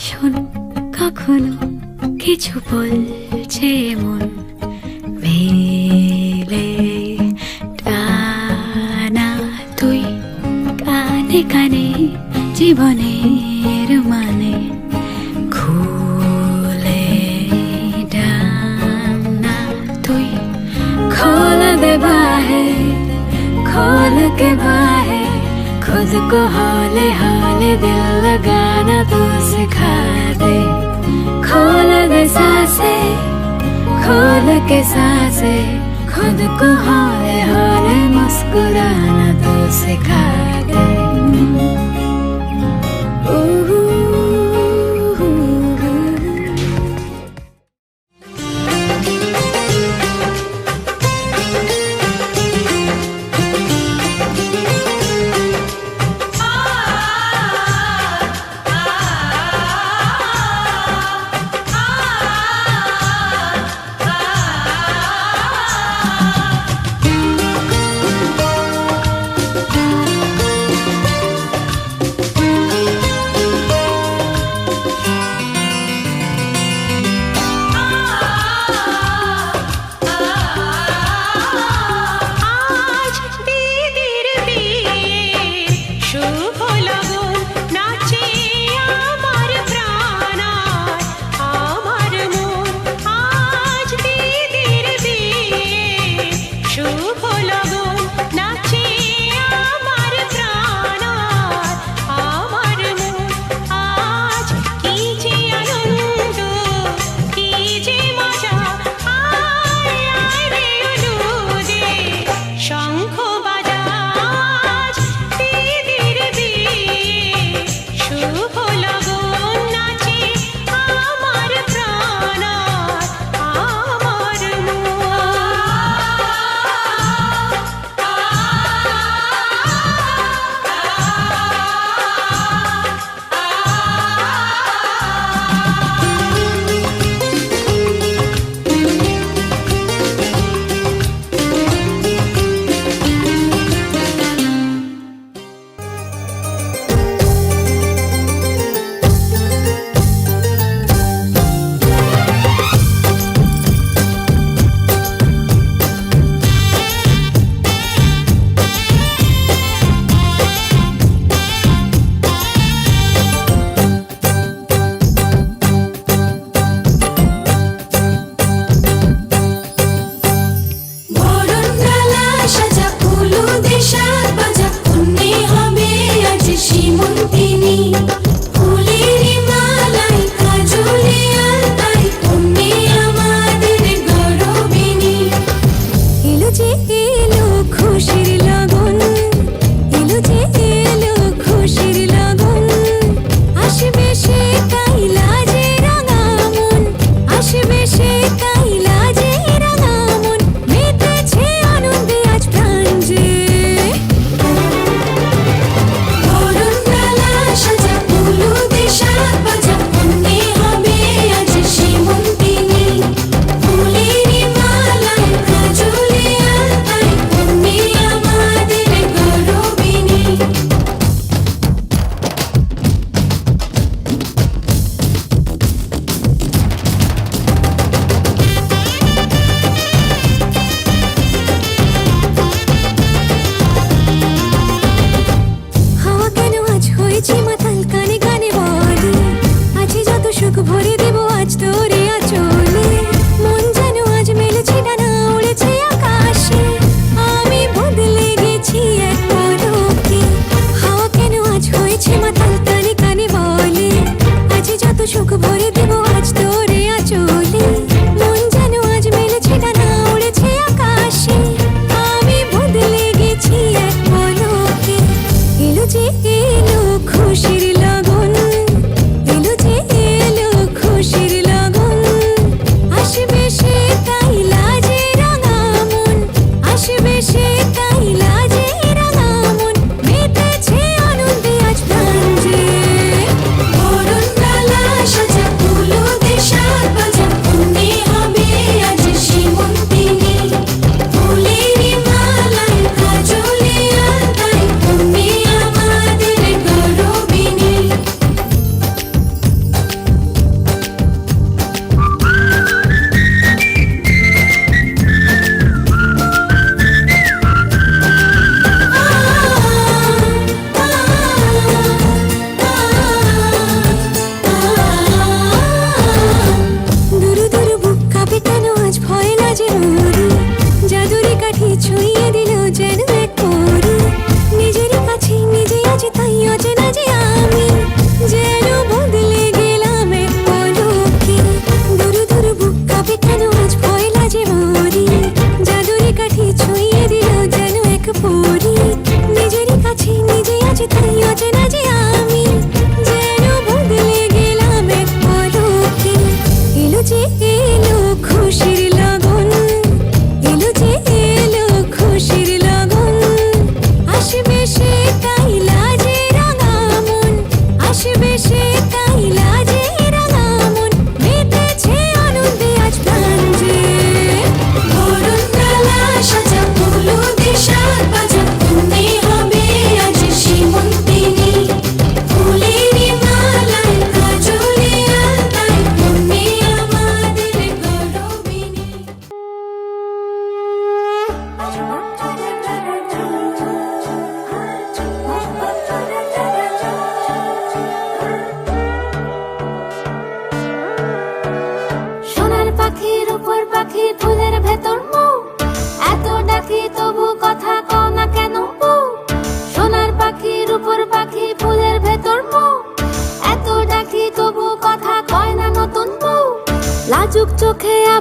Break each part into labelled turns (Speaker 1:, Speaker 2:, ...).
Speaker 1: শোন, কখনো কিছু বলছে মন, মেলে টানা তুই কানে কানে জীবনের মানে খুলে ডানা তুই खोल दे बाहें, खोल के बाहें, खुद को हौले हौले दिल लगाना तू सिखा दे। खोल दे सांसें, खोल के सांसें, खुद को हौले हौले मुस्कुराना तू सिखा दे।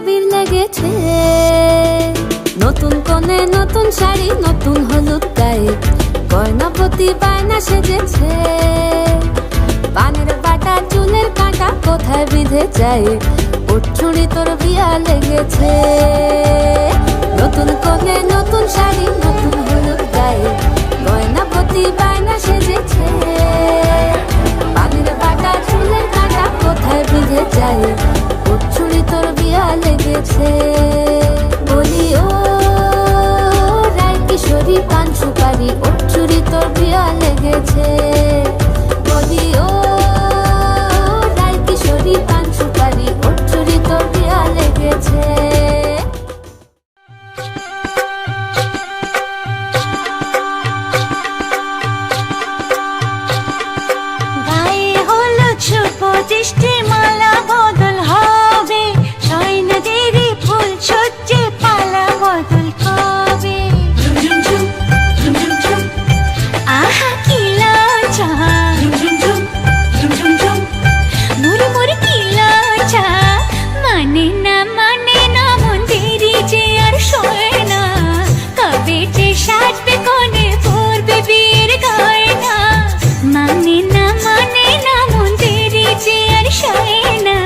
Speaker 1: আবির লেগেছে, নতুন কোণে নতুন শাড়ি নতুন হলুদ গায়ে, গয়না প্রতি বায়না সেজেছে। পানের বাটা চুলের কাঁটা কোথায় বিঁধে যায়, ওর চুড়ি তোর বিয়া লেগেছে। নতুন কোণে নতুন শাড়ি নতুন হলুদ গায়ে, গয়না প্রতি বায়না সেজেছে। পানের বাটা চুলের কাঁটা কোথায় বিঁধে যায়, ওর চুড়ি তোর বিয়া লেগেছে। বলি ও রায় কিশোরী পান সুপারি, ওর চুড়ি তোর বিয়া লেগেছে। বলি ও রায় কিশোরী পান সুপারি, ওর চুড়ি তোর বিয়া লেগেছে।
Speaker 2: গায়ে হলুদ শুভ দৃষ্টি মালা বদল হবে, সৈন্যদেরই ফুল সজ্জে পালা বদল হবে। আহা কি লজ্জা, মুড়ি মুড়ি কি লজ্জা, মানে না মন দেরি যে আর সয় না, কবে যে সাজবে কোণে পরবে বিয়ের গয়না। মানে না মন দেরি যে আর সয় না,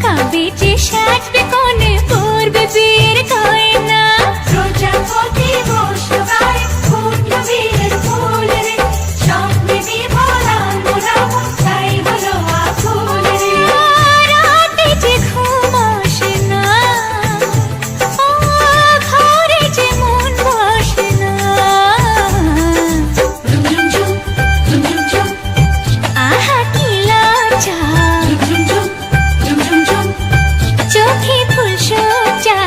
Speaker 2: কবে যে সাজবে কোণে পরবে বিয়ের গয়না। প্রজাপতি বসবায় ফুটল বিয়ের ফুল রে, স্বপ্নে বিভোলা মোরাম তাই হলো আকুল রে। রাতে যে ঘুম আসে না, ঘরে যে মন বসে না। আহা কি লজ্জা, চোখে ফুল সজ্জা।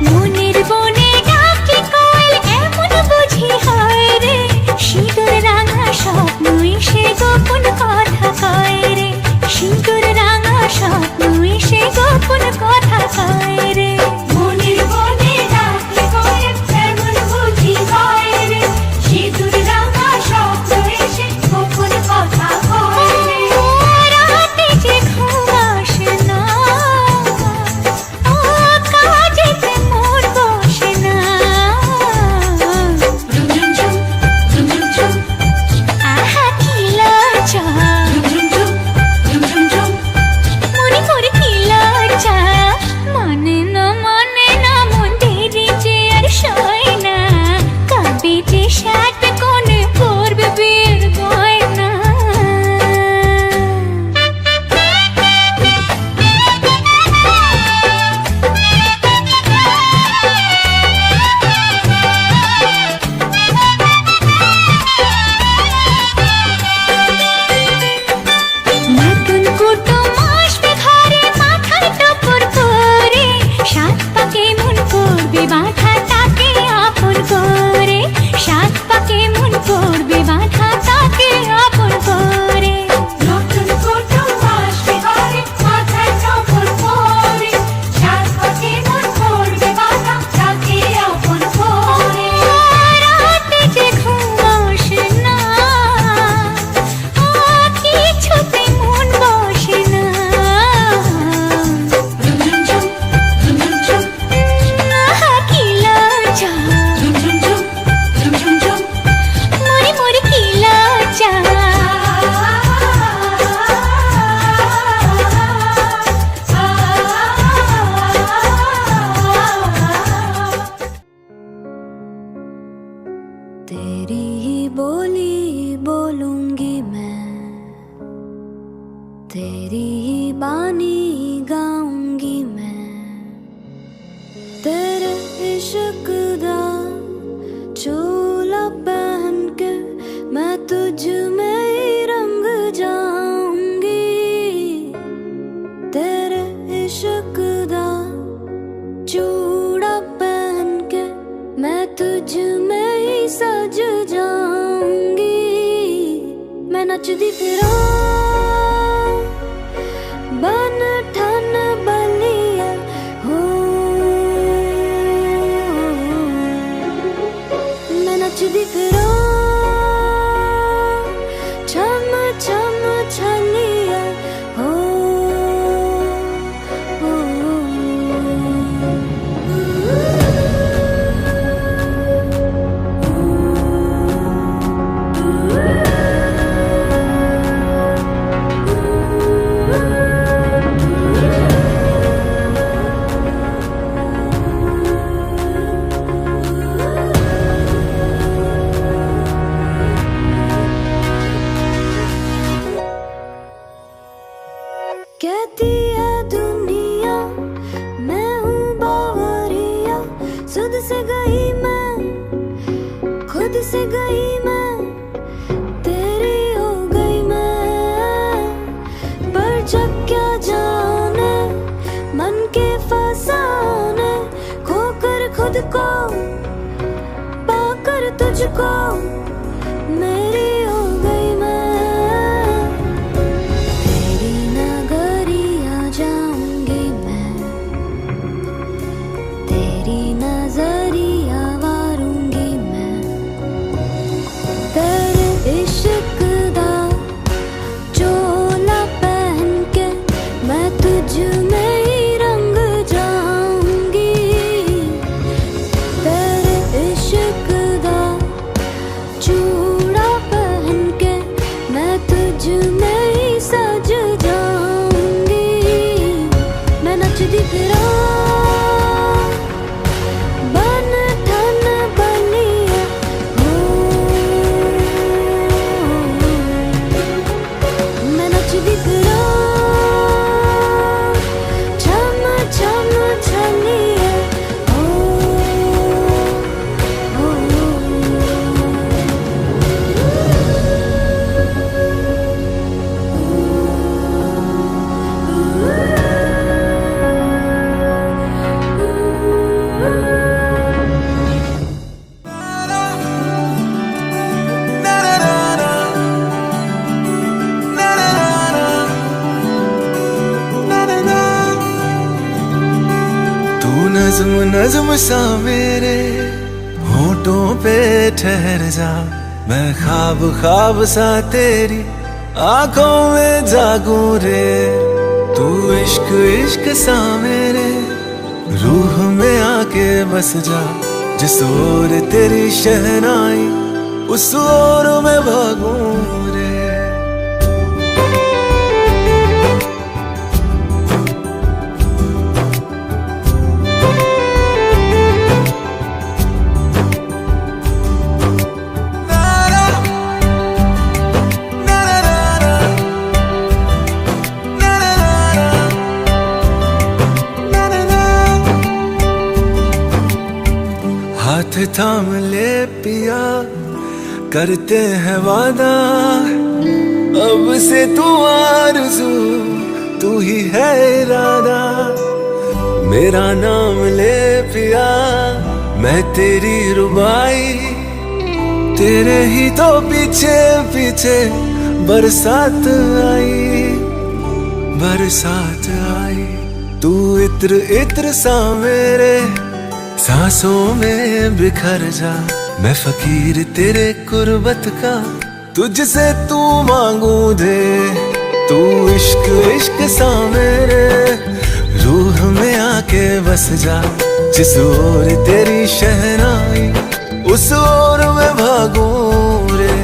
Speaker 2: মনের বনে ডাকে কোয়েল এমন বুঝি হয় রে, সিঁদুর রাঙা স্বপ্নই সে গোপন কথা কয় রে, সিঁদুর রাঙা স্বপ্নই সে গোপন কথা কয় রে। মনের বনে ডাকে কোয়েল এমন বুঝি হয় রে, সিঁদুর রাঙা স্বপ্নই সে গোপন কথা কয় রে। রাতে যে ঘুম আসে না, কাজেতে মন বসে না। আহা কি লজ্জা, মুড়ি মুড়ি কি লজ্জা, মানে না মন দেরি যে আর সয় না, কবে যে সাজবে কোণে পরবে বিয়ের গয়না। নতুন কুটুম আসবে ঘরে, মাথায় টপর করে, সাত পাকে মন করবে বাঁধা তাকে আপন করে, সাত পাকে মন করবে বাঁধা তাকে আপন করে। নতুন কুটুম আসবে ঘরে, মাথায় টপর করে, সাত পাকে মন করবে বাঁধা তাকে আপন করে। রাতে যে ঘুম আসে না, কিছুতে মন বসে না। আহা কি লজ্জা, মুড়ি মুড়ি কি লজ্জা।
Speaker 1: तेरी ही बोली बोलूंगी मैं, तेरी ही बानी गाऊंगी मैं, तेरे इश्क दा चोला पहन के मैं तुझ में ही रंग जाऊंगी, तेरे इश्क दा चूड़ा पहन के मैं तुझ में ही सज जाऊंगी। मैं नचदी फिरां बन ठन बलिया हो मैं नचदी फिरो छम छम छलिया हो कहती है दुनिया मैं हूँ बावरिया सुध से गई मैं खुद से गई मैं तेरी हो गई मैं पर जब क्या जाने मन के फसाने खोकर खुद को पाकर तुझको मेरी हो गई मैं तेरी नगरिया जाऊंगी मैं तेरी नजरिया वारूंगी मैं तेरे इश्क दा चोला पहन के मैं तुझ में ही रंग जाऊंगी तेरे इश्क दा चूड़ा पहन के मैं तुझ में ही सज जाऊंगी मैं नचदी फिरा बन ठन बलिया हो मैं नचदी फिरा छम छम छलिया हो
Speaker 3: तू नज्म नज्म सा मेरे होठों पे ठहर जा मैं ख्वाब ख्वाब सा तेरी आंखों में जागूं रे तू इश्क इश्क सा मेरे रूह में आके बस जा जिस ओर तेरी शहनाई उस ओर में भागूं रे हाथ थाम ले पिया करते हैं वादा अब से तू आरज़ू तू ही है इरादा मेरा नाम ले पिया मैं तेरी रुबाई तेरे ही तो पीछे पीछे बरसात आई तू इत्र इत्र सा मेरे सांसों में बिखर जा मैं फकीर तेरे कुर्बत का तुझसे तू मांगू दे तू इश्क इश्क सा मेरे रूह में आके बस जा जिस ओर तेरी शहनाई उस ओर में भागूं रे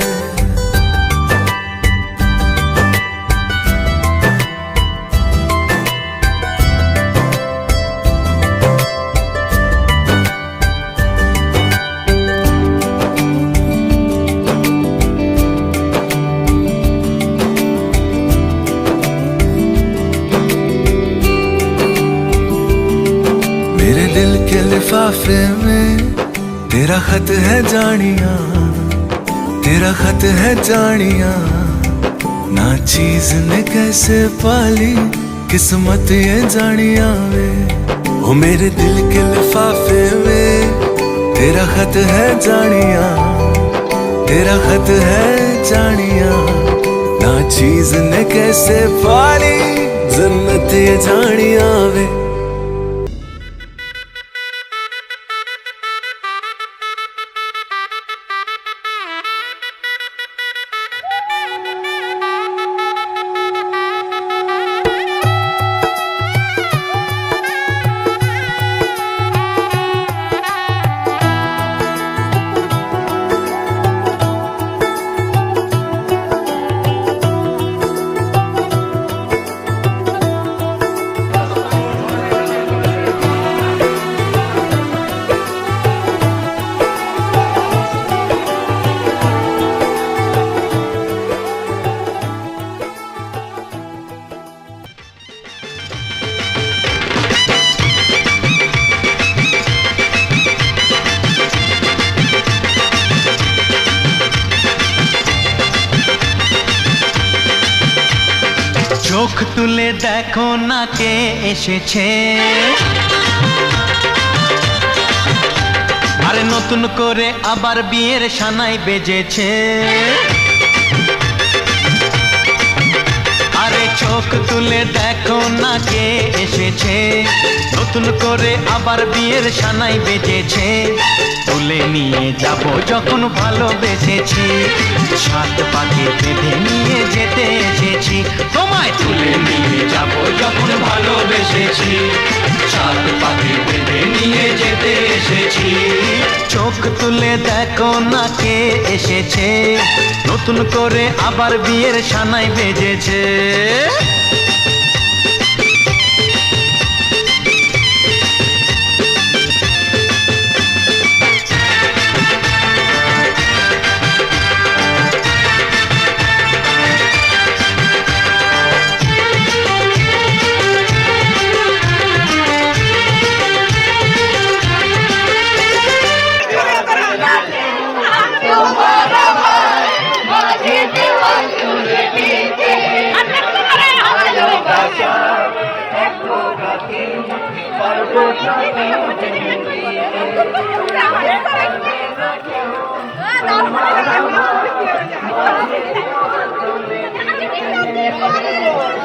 Speaker 3: मेरे दिल के लिफाफे में तेरा खत है जानिया तेरा खत है जानिया ना चीज ने कैसे पाली किस्मत ये जानिया वे ओ मेरे दिल के लिफाफे में तेरा खत है जानिया तेरा खत है जानिया ना चीज ने कैसे पाली जन्नत ये जानी आवे।
Speaker 4: চোখ তুলে দেখো না কে এসেছে, আরে নতুন করে আবার বিয়ের সানাই বেজেছে। আরে চোখ তুলে দেখো না কে এসেছে, নতুন করে আবার বিয়ের সানাই বেজেছে। তুলে নিয়ে যাব যখন ভালোবেসেছি, সাত পাকে বেঁধে নিয়ে যেতে এসেছি। তোমায় তুলে নিয়ে যাব যখন ভালোবেসেছি, সাত পাকে বেঁধে নিয়ে যেতে এসেছি। চোখ তুলে দেখো না কে এসেছে, নতুন করে আবার বিয়ের সানাই বেজেছে।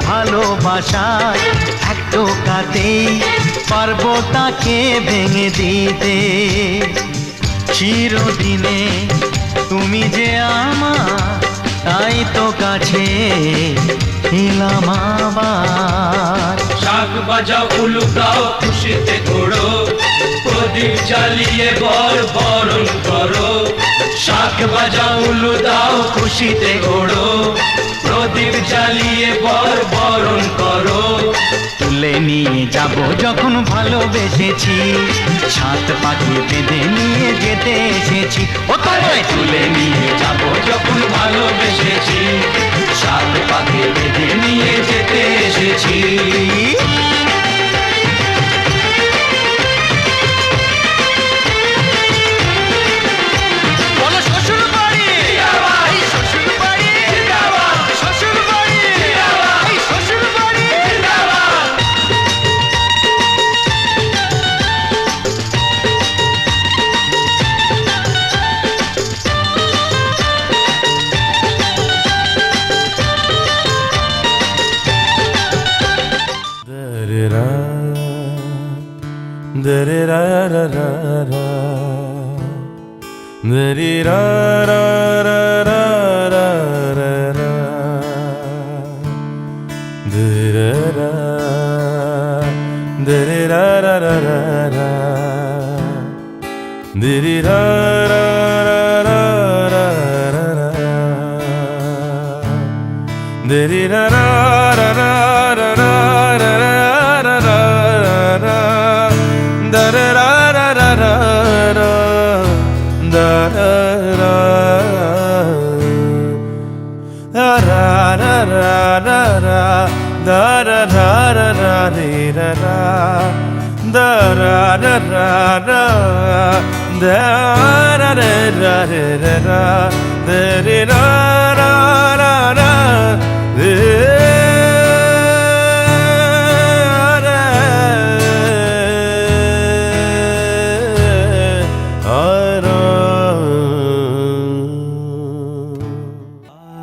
Speaker 4: ভালোবাসায় এক টোকাতেই পারবো তাকে ভেঙে দিতে। চিরদিনে তুমি যে আমার, তাই তো কাছে এলাম আবার।
Speaker 5: শাক বাজাও উলু গাও খুশিতে ঘোড়ো, প্রদীপ জ্বালিয়ে বরণ করো। শাক বাজাও উলু দাও খুশিতে ঘোড়ো, প্রদীপ জ্বালিয়ে বরণ করো।
Speaker 4: তুলে নিয়ে যাব যখন ভালোবেসেছি, সাত পাখি বেঁধে নিয়ে যেতে এসেছি। ও তোমায়
Speaker 5: তুলে নিয়ে যাব যখন ভালোবেসেছি, সাত পাকে বেঁধে নিয়ে যেতে এসেছি।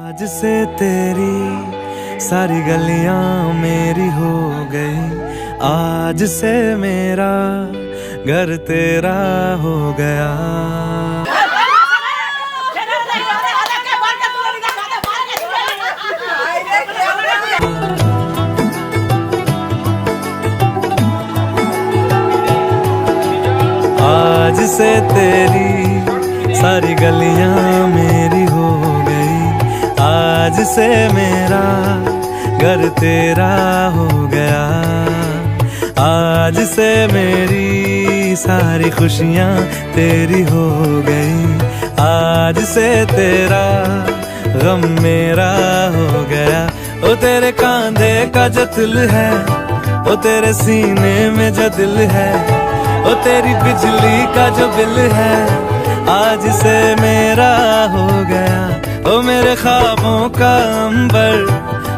Speaker 3: आज से तेरी सारी गलियां मेरी हो गई। आज से मेरा घर तेरा हो गया। आज से तेरी सारी गलियां मेरी हो गई। आज से मेरा घर तेरा हो गया। आज से मेरी सारी खुशियां तेरी हो गई। आज से तेरा गम मेरा हो गया। ओ तेरे कांधे का जो दिल है, ओ तेरे सीने में जो दिल है, ओ तेरी बिजली का जो बिल है, आज से मेरा हो गया। ओ मेरे ख्वाबों का अंबर,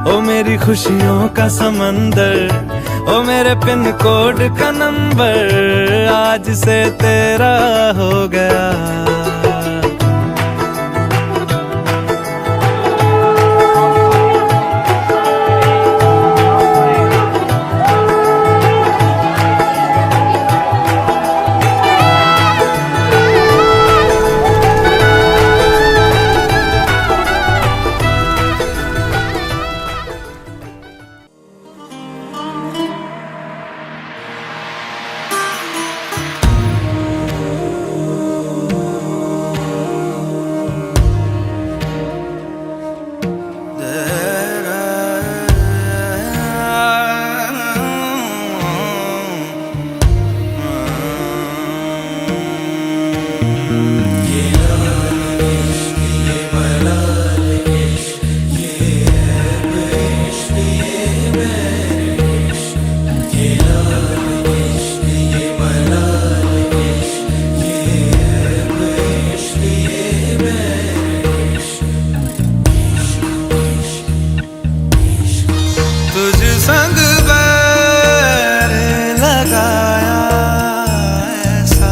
Speaker 3: ओ मेरी खुशियों का समंदर, ओ मेरे पिन कोड का नंबर, आज से तेरा हो गया। संग बैर लगाया ऐसा,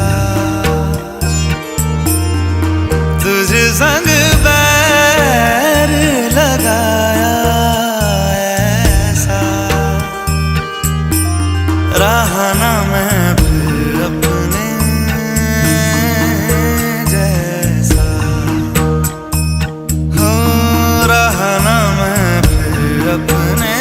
Speaker 3: तुझ संग बैर लगाया ऐसा, रहा ना मैं फिर अपने जैसा, हो रहा ना मैं फिर अपने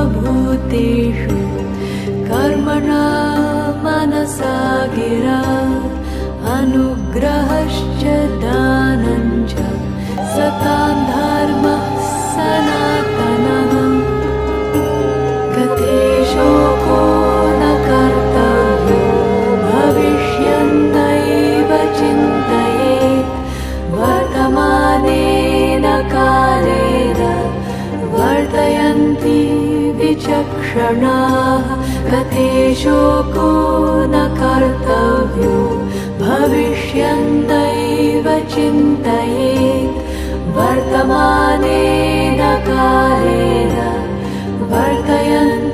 Speaker 1: सर्वभूतेषु कर्मणा मनसा गिरा अनुग्रहश्च दानञ्च सतां धर्मः सनातनः गते शोको न कर्तव्यो भविष्यन्नैव चिन्तयेत् वर्तमानेन कालेन वर्तयन्ति विचक्षणाः गते शोको न कर्तव्यो भविष्यन्नैव चिन्तयेत् वर्तमानेन कालेन वर्तयन्ति